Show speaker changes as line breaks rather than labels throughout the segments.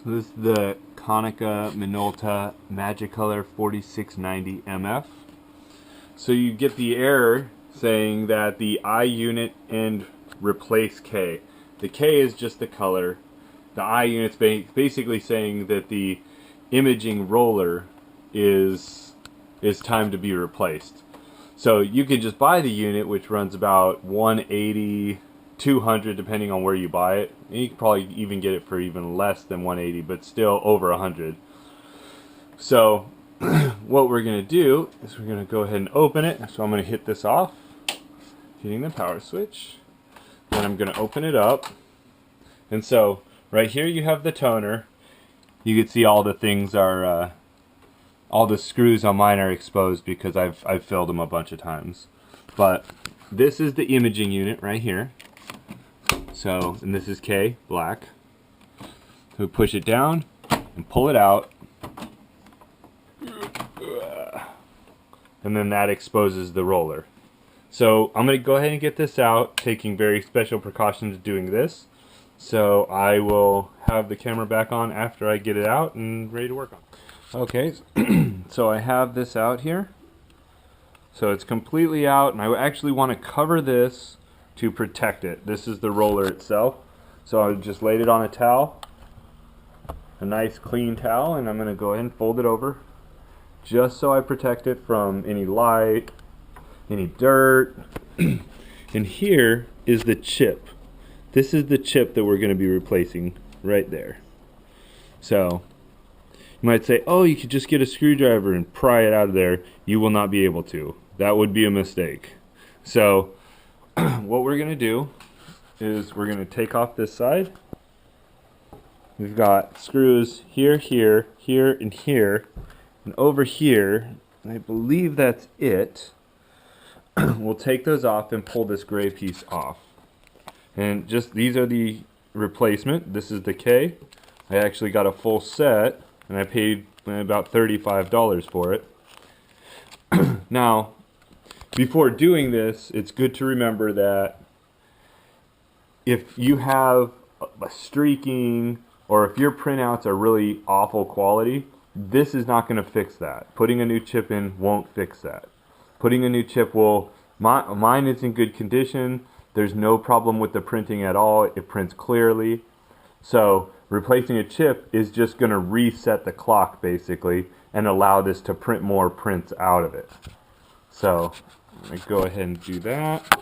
So this is the Konica Minolta Magicolor 4690 MF. So you get the error saying that the I unit and replace K. The K is just the color. The I unit's basically saying that the imaging roller is time to be replaced. So you can just buy the unit, which runs about 180, 200 depending on where you buy it. And you can probably even get it for even less than 180, but still over 100. So what we're going to do is we're going to go ahead and open it. So I'm going to hit this off, hitting the power switch. Then I'm going to open it up. And so right here you have the toner. You can see all the things are, all the screws on mine are exposed because I've filled them a bunch of times. But this is the imaging unit right here. So, and this is K, black. So we push it down and pull it out. And then that exposes the roller. So I'm going to go ahead and get this out, taking very special precautions doing this. So I will have the camera back on after I get it out and ready to work on. Okay, so I have this out here. So it's completely out, and I actually want to cover this to protect it. This is the roller itself. So I just laid it on a towel, a nice clean towel, and I'm going to go ahead and fold it over just so I protect it from any light, any dirt. And here is the chip. This is the chip that we're going to be replacing right there. So you might say, oh, you could just get a screwdriver and pry it out of there. You will not be able to. That would be a mistake. So what we're going to do is we're going to take off this side. We've got screws here, here, here, and here. And over here, I believe that's it. We'll take those off and pull this gray piece off. And just these are the replacement. This is the K. I actually got a full set, and I paid about $35 for it. Now, before doing this, it's good to remember that if you have a streaking or if your printouts are really awful quality, this is not going to fix that. Putting a new chip in won't fix that. Putting a new chip will, mine is in good condition. There's no problem with the printing at all. It prints clearly. So replacing a chip is just going to reset the clock basically and allow this to print more prints out of it. So I'm going to go ahead and do that.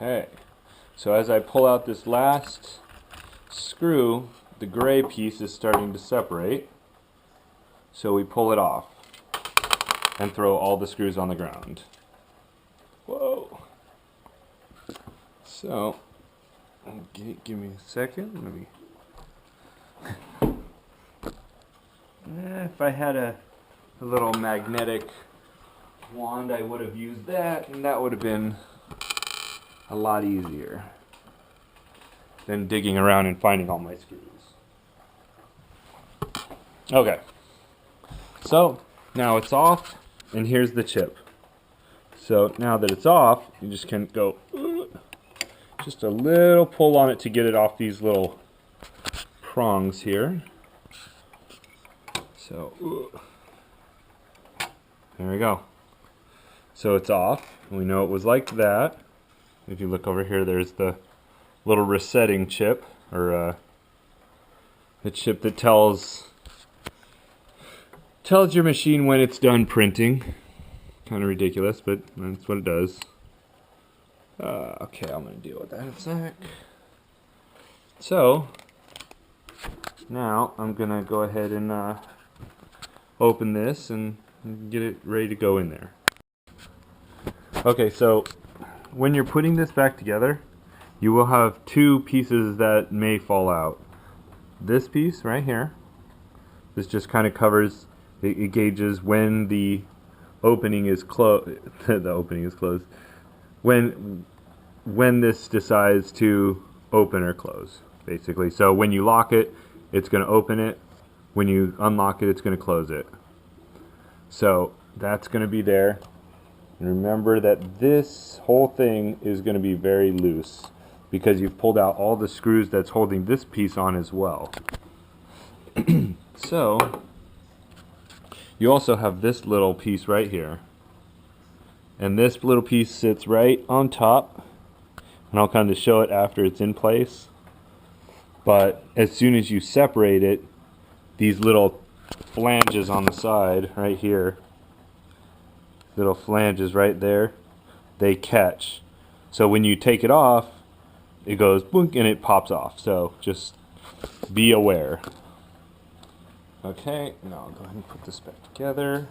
Okay, so as I pull out this last screw, the gray piece is starting to separate. So we pull it off and throw all the screws on the ground. Whoa. So, give me a second. If I had a little magnetic wand, I would have used that, and that would have been a lot easier than digging around and finding all my screws. Okay, so now it's off, and here's the chip. So now that it's off, you just can go just a little pull on it to get it off these little prongs here. So there we go. So it's off. We know it was like that. If you look over here, there's the little resetting chip, or the chip that tells your machine when it's done printing. Kind of ridiculous, but that's what it does. Okay, I'm going to deal with that in a sec. So now I'm going to go ahead and open this and get it ready to go in there. Okay, so when you're putting this back together, you will have two pieces that may fall out. this piece right here. This just kind of covers, it gauges when the opening is closed. The opening is closed. When this decides to open or close, basically. So when you lock it, it's going to open it. When you unlock it, it's going to close it. So that's going to be there. And remember that this whole thing is going to be very loose because you've pulled out all the screws that's holding this piece on as well. So you also have this little piece right here. And this little piece sits right on top. And I'll kind of show it after it's in place. But as soon as you separate it, these little flanges on the side right here, little flanges right there, they catch. So when you take it off, it goes boink and it pops off. So just be aware. Okay, now I'll go ahead and put this back together.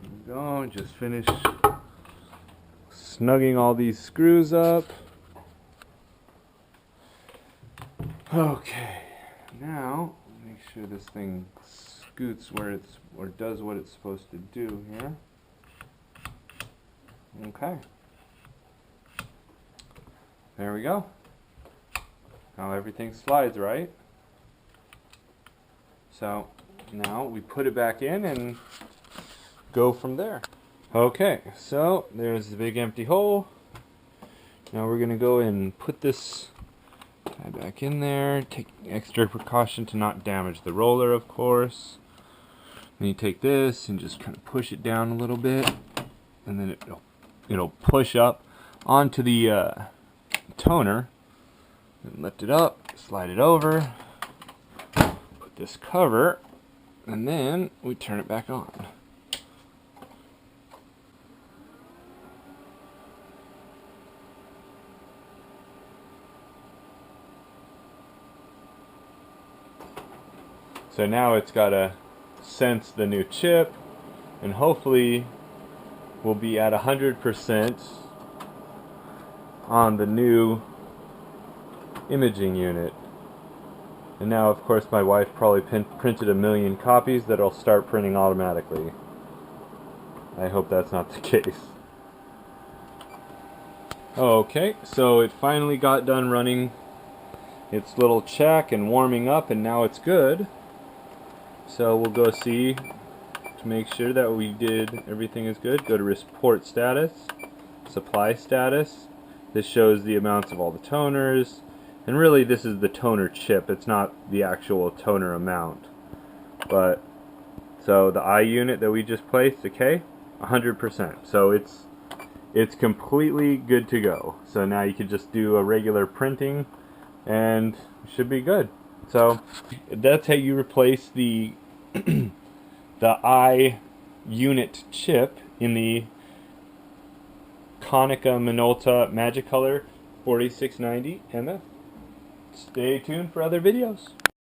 There we go, just finished snugging all these screws up. Okay, now make sure this thing scoots where it's, or does what it's supposed to do here. Okay, there we go. Now everything slides right. So now we put it back in and go from there. Okay, so there's the big empty hole. Now we're gonna go and put this guy back in there. Take extra precaution to not damage the roller, of course. Then you take this and just kind of push it down a little bit, and then it'll push up onto the toner. And lift it up, slide it over, put this cover, and then we turn it back on. So now it's got to sense the new chip, and hopefully we'll be at 100% on the new imaging unit. And now, of course, my wife probably printed 1,000,000 copies that'll start printing automatically. I hope that's not the case. Okay, so it finally got done running its little check and warming up, and now it's good. So we'll go see to make sure that we did everything is good. Go to report status, supply status. This shows the amounts of all the toners, and really this is the toner chip. It's not the actual toner amount. But so the I unit that we just placed, okay, 100%. So it's completely good to go. So now you can just do a regular printing and it should be good. So that's how you replace the the I unit chip in the Konica Minolta Magicolor 4690 MF. Stay tuned for other videos.